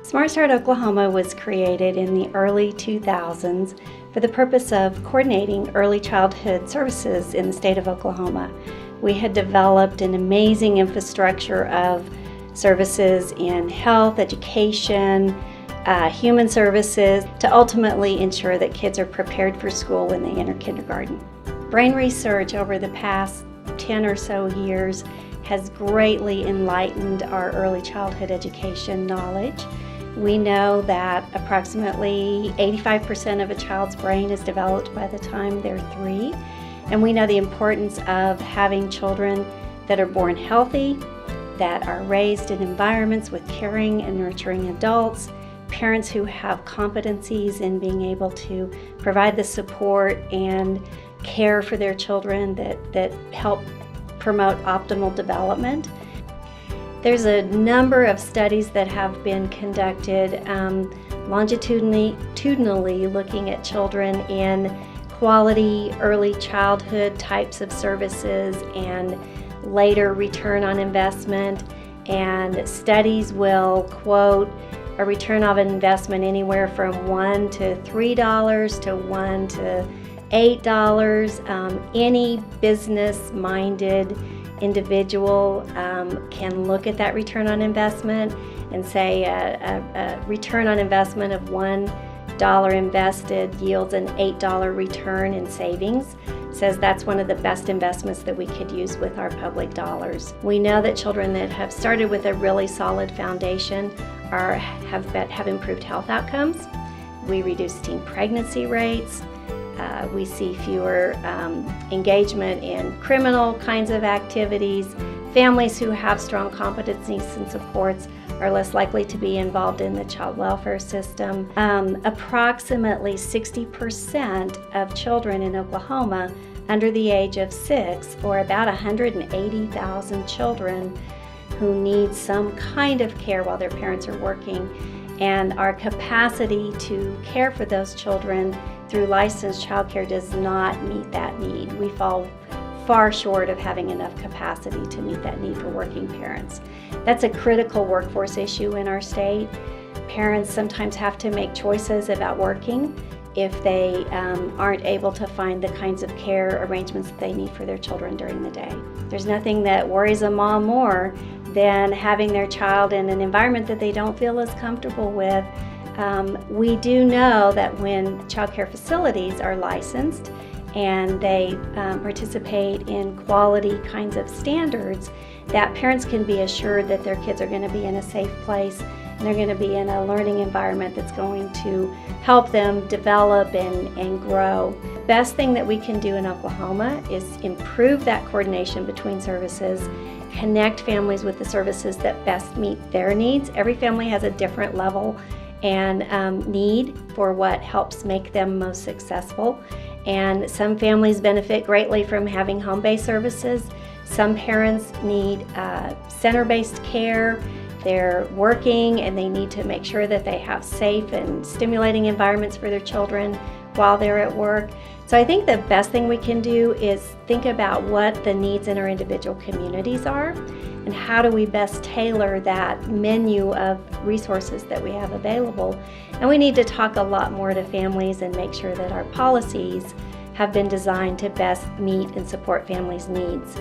Smart Start Oklahoma was created in the early 2000s for the purpose of coordinating early childhood services in the state of Oklahoma. We had developed an amazing infrastructure of services in health, education, human services to ultimately ensure that kids are prepared for school when they enter kindergarten. Brain research over the past 10 or so years has greatly enlightened our early childhood education knowledge. We know that approximately 85% of a child's brain is developed by the time they're 3, and we know the importance of having children that are born healthy, that are raised in environments with caring and nurturing adults, parents who have competencies in being able to provide the support and care for their children that help promote optimal development. There's a number of studies that have been conducted longitudinally looking at children in quality early childhood types of services and later return on investment, and studies will quote a return on investment anywhere from $1 to $3 to $1 to $8. Any business-minded individual can look at that return on investment and say a return on investment of $1 invested yields an $8 return in savings. Says that's one of the best investments that we could use with our public dollars. We know that children that have started with a really solid foundation have improved health outcomes. We reduce teen pregnancy rates. We see fewer engagement in criminal kinds of activities. Families who have strong competencies and supports are less likely to be involved in the child welfare system. Approximately 60% of children in Oklahoma under the age of 6, or about 180,000 children who need some kind of care while their parents are working, and our capacity to care for those children through licensed childcare does not meet that need. We fall far short of having enough capacity to meet that need for working parents. That's a critical workforce issue in our state. Parents sometimes have to make choices about working if they aren't able to find the kinds of care arrangements that they need for their children during the day. There's nothing that worries a mom more than having their child in an environment that they don't feel as comfortable with. We do know that when child care facilities are licensed and they participate in quality kinds of standards, that parents can be assured that their kids are going to be in a safe place and they're going to be in a learning environment that's going to help them develop and grow. The best thing that we can do in Oklahoma is improve that coordination between services, connect families with the services that best meet their needs. Every family has a different level and need for what helps make them most successful. And some families benefit greatly from having home-based services. Some parents need center-based care. They're working and they need to make sure that they have safe and stimulating environments for their children while they're at work. So I think the best thing we can do is think about what the needs in our individual communities are and how do we best tailor that menu of resources that we have available. And we need to talk a lot more to families and make sure that our policies have been designed to best meet and support families' needs.